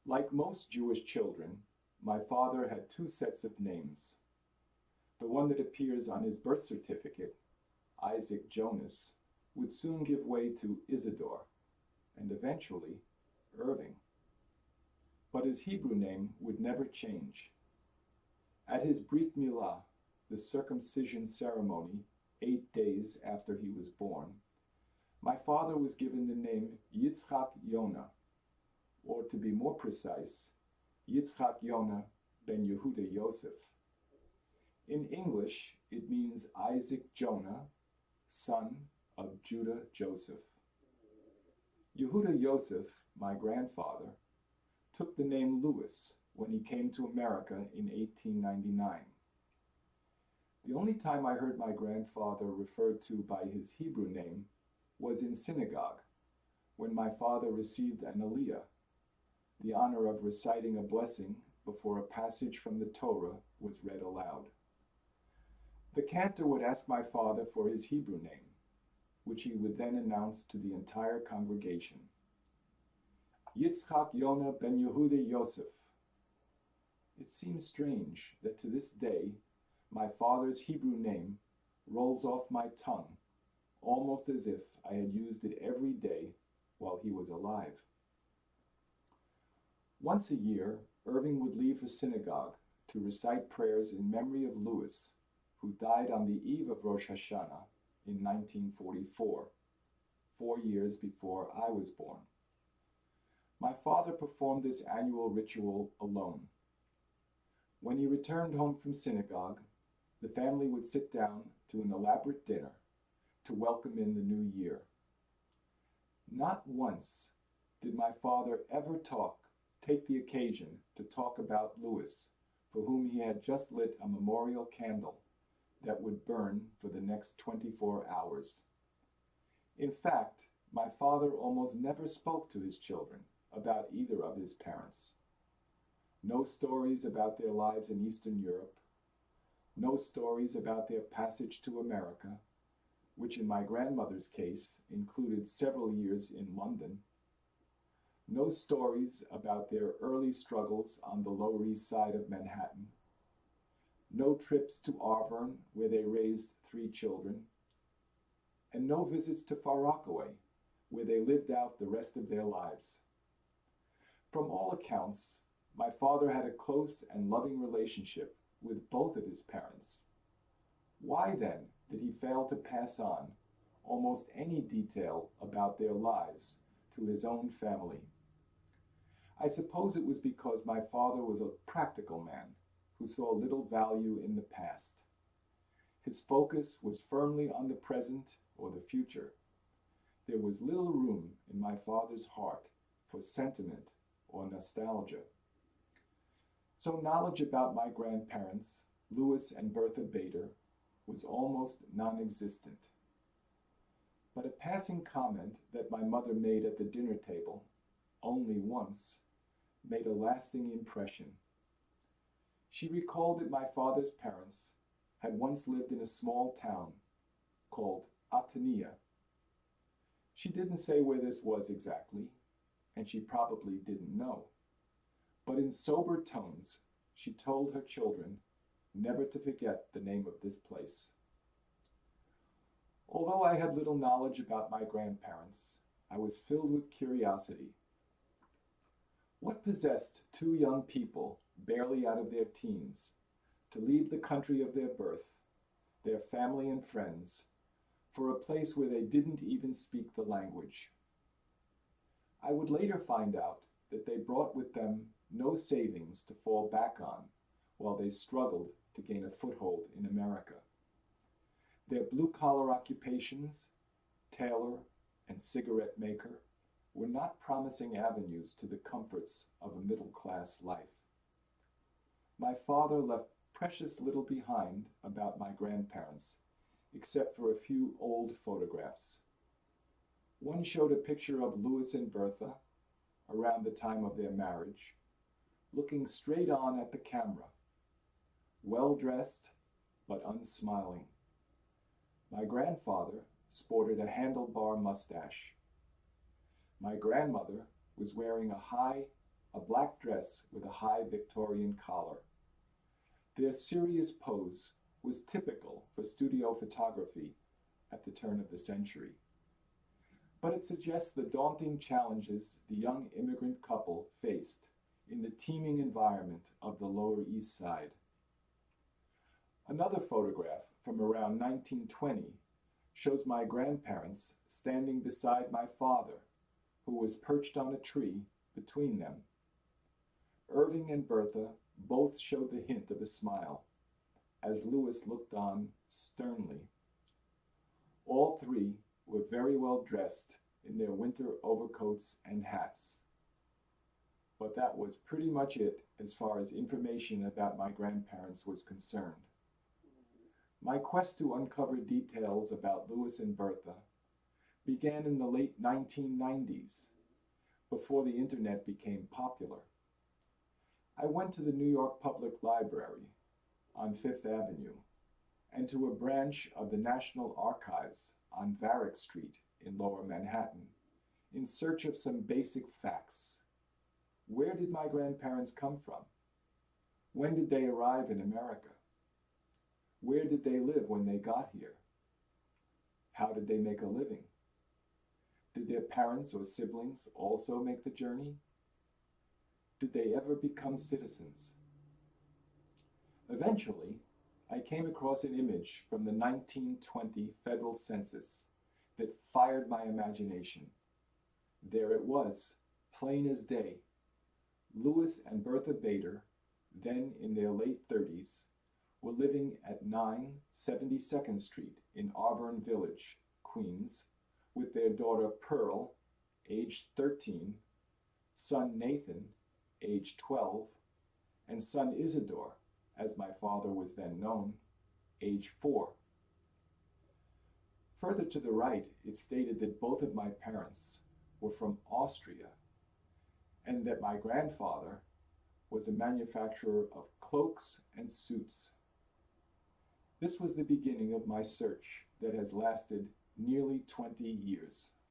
Like most Jewish children, my father had two sets of names. The one that appears on his birth certificate, Isaac Jonas, would soon give way to Isidore, and eventually Irving. But his Hebrew name would never change. At his Brit Milah, the circumcision ceremony 8 days after he was born, my father was given the name Yitzchak Yonah, or to be more precise, Yitzchak Yonah ben Yehuda Yosef. In English, it means Isaac Jonah, son of Judah Joseph. Yehuda Yosef, my grandfather, took the name Louis when he came to America in 1899. The only time I heard my grandfather referred to by his Hebrew name was in synagogue, when my father received an aliyah, the honor of reciting a blessing before a passage from the Torah was read aloud. The cantor would ask my father for his Hebrew name, which he would then announce to the entire congregation. Yitzchak Yonah ben Yehuda Yosef. It seems strange that to this day, my father's Hebrew name rolls off my tongue, almost as if I had used it every day while he was alive. Once a year, Irving would leave for synagogue to recite prayers in memory of Louis, who died on the eve of Rosh Hashanah in 1944, 4 years before I was born. My father performed this annual ritual alone. When he returned home from synagogue, the family would sit down to an elaborate dinner to welcome in the new year. Not once did my father ever take the occasion to talk about Louis, for whom he had just lit a memorial candle that would burn for the next 24 hours. In fact, my father almost never spoke to his children about either of his parents. No stories about their lives in Eastern Europe, no stories about their passage to America, which in my grandmother's case included several years in London. No stories about their early struggles on the Lower East Side of Manhattan. No trips to Auburn, where they raised 3 children. And no visits to Far Rockaway, where they lived out the rest of their lives. From all accounts, my father had a close and loving relationship with both of his parents. Why then did he fail to pass on almost any detail about their lives to his own family? I suppose it was because my father was a practical man who saw little value in the past. His focus was firmly on the present or the future. There was little room in my father's heart for sentiment or nostalgia. So knowledge about my grandparents, Louis and Bertha Bader, was almost non-existent. But a passing comment that my mother made at the dinner table, only once, made a lasting impression. She recalled that my father's parents had once lived in a small town called Atania. She didn't say where this was exactly, and she probably didn't know. But in sober tones, she told her children never to forget the name of this place. Although I had little knowledge about my grandparents, I was filled with curiosity. What possessed 2 young people, barely out of their teens, to leave the country of their birth, their family and friends, for a place where they didn't even speak the language? I would later find out that they brought with them no savings to fall back on while they struggled to gain a foothold in America. Their blue-collar occupations, tailor and cigarette maker, were not promising avenues to the comforts of a middle-class life. My father left precious little behind about my grandparents, except for a few old photographs. One showed a picture of Louis and Bertha, around the time of their marriage, looking straight on at the camera, well-dressed but unsmiling. My grandfather sported a handlebar mustache. My grandmother was wearing a high, a black dress with a high Victorian collar. Their serious pose was typical for studio photography at the turn of the century. But it suggests the daunting challenges the young immigrant couple faced in the teeming environment of the Lower East Side. Another photograph from around 1920 shows my grandparents standing beside my father, who was perched on a tree between them. Irving and Bertha both showed the hint of a smile, as Louis looked on sternly. All three were very well dressed in their winter overcoats and hats. But that was pretty much it as far as information about my grandparents was concerned. My quest to uncover details about Louis and Bertha began in the late 1990s, before the internet became popular. I went to the New York Public Library on Fifth Avenue and to a branch of the National Archives on Varick Street in Lower Manhattan in search of some basic facts. Where did my grandparents come from? When did they arrive in America? Where did they live when they got here? How did they make a living? Did their parents or siblings also make the journey? Did they ever become citizens? Eventually, I came across an image from the 1920 federal census that fired my imagination. There it was, plain as day. Louis and Bertha Bader, then in their late 30s, were living at 9 72nd Street in Auburn Village, Queens, with their daughter Pearl, aged 13, son Nathan, aged 12, and son Isidore, as my father was then known, age 4. Further to the right, it stated that both of my parents were from Austria, and that my grandfather was a manufacturer of cloaks and suits. This was the beginning of my search that has lasted nearly 20 years.